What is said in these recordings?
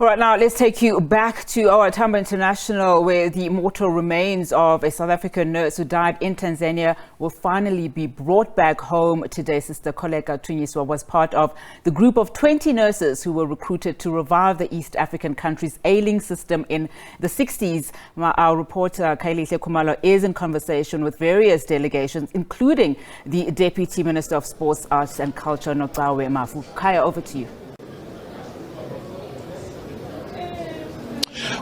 All right, now let's take you back to OR Tambo International, where the mortal remains of a South African nurse who died in Tanzania will finally be brought back home today. Sister Kholeka Tunyiswa was part of the group of 20 nurses who were recruited to revive the East African country's ailing system in the 60s. Our reporter Khayelihle Khumalo is in conversation with various delegations, including the Deputy Minister of Sports, Arts and Culture, Nocawe Mafu. Kaya, over to you.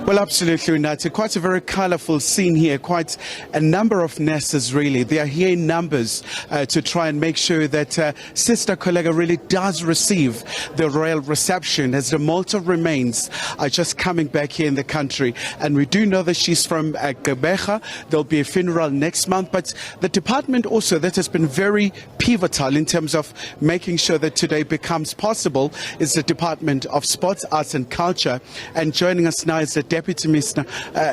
Well, absolutely, Nati. Quite a very colourful scene here. Quite a number of nurses, really. They are here in numbers to try and make sure that Sister Kholeka really does receive the royal reception as the mortal remains are just coming back here in the country. And we do know that she's from Gqeberha. There'll be a funeral next month. But the department also that has been very pivotal in terms of making sure that today becomes possible is the Department of Sports, Arts and Culture. And joining us now is the Deputy Minister,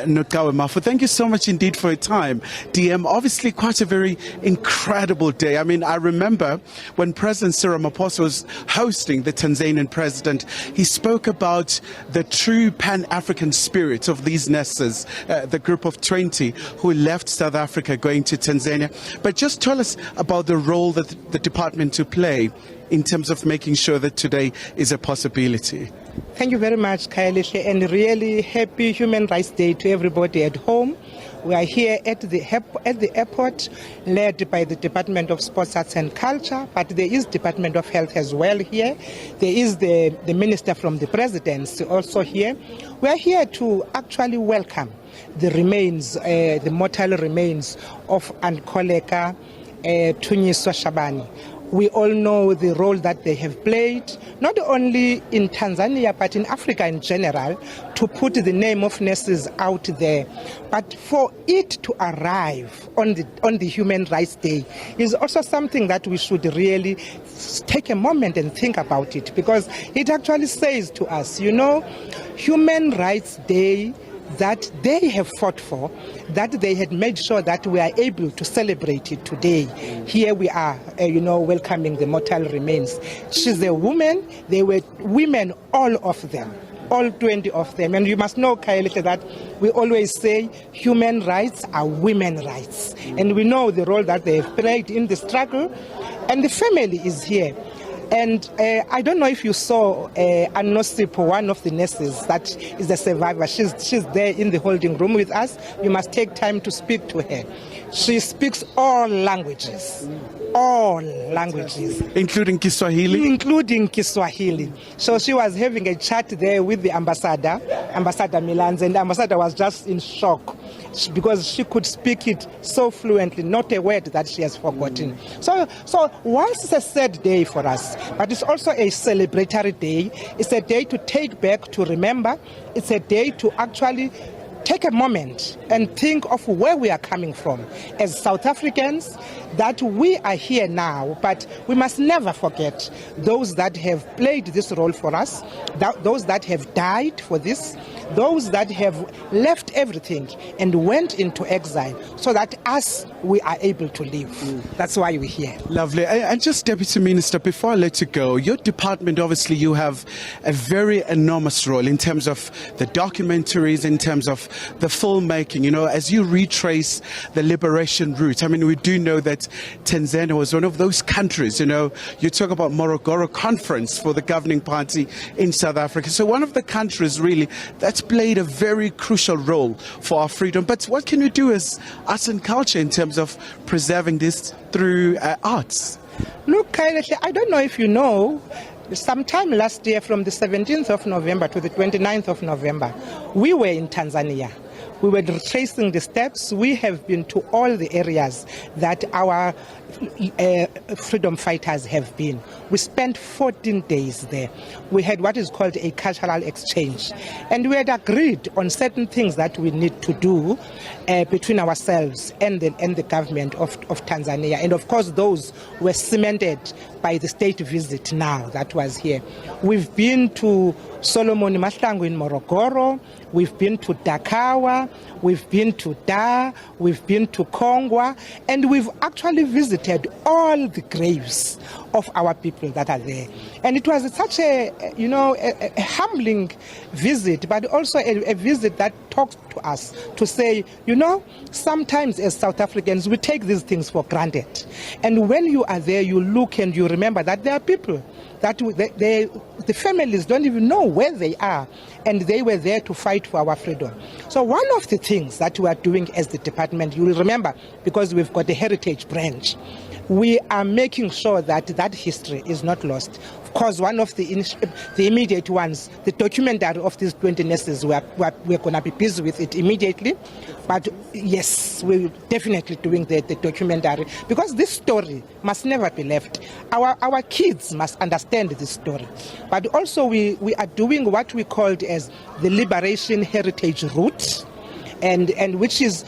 Nocawe Mafu. Thank you so much indeed for your time. DM, obviously quite a very incredible day. I mean, I remember when President Cyril Ramaphosa was hosting the Tanzanian president, he spoke about the true Pan-African spirit of these nurses, the group of 20 who left South Africa going to Tanzania. But just tell us about the role that the department to play in terms of making sure that today is a possibility. Thank you very much, Khayelihle, and really happy Human Rights Day to everybody at home. We are here at the airport, led by the Department of Sports, Arts and Culture, but there is Department of Health as well here. There is the Minister from the Presidency also here. We are here to actually welcome the remains, the mortal remains of Kholeka Tunyiswa Shabani. We all know the role that they have played, not only in Tanzania, but in Africa in general, to put the name of nurses out there. But for it to arrive on the Human Rights Day is also something that we should really take a moment and think about it, because it actually says to us, you know, Human Rights Day that they have fought for, that they had made sure that we are able to celebrate it today. Here we are, welcoming the mortal remains. She's a woman, they were women, all of them, all 20 of them. And you must know, Khayelihle, that we always say human rights are women's rights. And we know the role that they have played in the struggle, and the family is here. And I don't know if you saw Anosipo, one of the nurses that is a survivor. She's there in the holding room with us. You must take time to speak to her. She speaks all languages. All languages. Including Kiswahili? Including Kiswahili. So she was having a chat there with the ambassador, Ambassador Milans, and the ambassador was just in shock because she could speak it so fluently, not a word that she has forgotten. So whilst it's a sad day for us, but it's also a celebratory day. It's a day to take back, to remember. It's a day to actually take a moment and think of where we are coming from as South Africans, that we are here now, but we must never forget those that have played this role for us, those that have died for this, those that have left everything and went into exile so that us, we are able to live. That's why we're here. Lovely. And just, Deputy Minister, before I let you go, your department, obviously, you have a very enormous role in terms of the documentaries, in terms of the filmmaking, as you retrace the liberation route. I mean, we do know that Tanzania was one of those countries, you talk about Morogoro Conference for the governing party in South Africa. So one of the countries really that's played a very crucial role for our freedom. But what can we do as arts and culture in terms of preserving this through arts? Look, Khayelihle, I don't know if you know, sometime last year from the 17th of November to the 29th of November, we were in Tanzania. We were tracing the steps. We have been to all the areas that our freedom fighters have been. We spent 14 days there. We had what is called a cultural exchange. And we had agreed on certain things that we need to do between ourselves and the government of Tanzania. And of course, those were cemented by the state visit now that was here. We've been to Solomon Mahlangu in Morogoro, we've been to Dakawa, we've been to Da, we've been to Kongwa, and we've actually visited all the graves of our people that are there. And it was such a humbling visit, but also a visit that talks to us to say, sometimes as South Africans, we take these things for granted. And when you are there, you look and you remember that there are people that the families don't even know where they are, and they were there to fight for our freedom. So one of the things that we are doing as the department, you will remember, because we've got a heritage branch, we are making sure that that history is not lost. Of course, one of the immediate ones, the documentary of these 20 nurses, we're going to be busy with it immediately. But yes, we're definitely doing the documentary, because this story must never be left. Our kids must understand this story. But also we are doing what we called as the Liberation Heritage Route, and which is,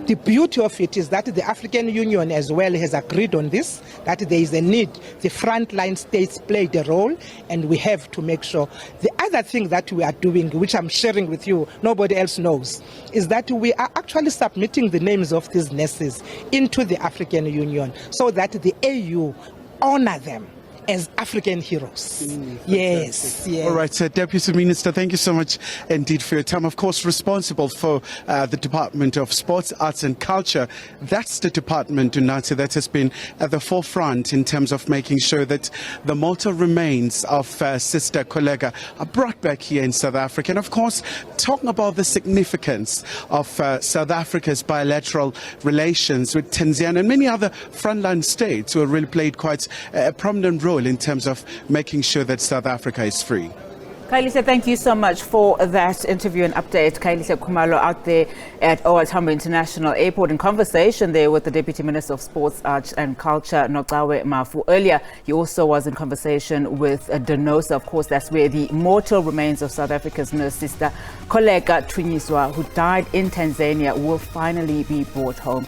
the beauty of it is that the African Union as well has agreed on this, that there is a need. The frontline states played a role, and we have to make sure. The other thing that we are doing, which I'm sharing with you, nobody else knows, is that we are actually submitting the names of these nurses into the African Union so that the AU honor them as African heroes. Yes. All right, Deputy Minister, thank you so much indeed for your time. Of course, responsible for the Department of Sports, Arts and Culture. That's the department, DENOSA, that has been at the forefront in terms of making sure that the mortal remains of Sister Kholeka are brought back here in South Africa. And of course, talking about the significance of South Africa's bilateral relations with Tanzania and many other frontline states who have really played quite a prominent role in terms of making sure that South Africa is free. Khayelihle, thank you so much for that interview and update. Khayelihle Khumalo out there at OR Tambo International Airport in conversation there with the Deputy Minister of Sports, Arts and Culture, Nocawe Mafu. Earlier, he also was in conversation with DENOSA. Of course, that's where the mortal remains of South Africa's nurse sister Kholeka Tunyiswa, who died in Tanzania, will finally be brought home.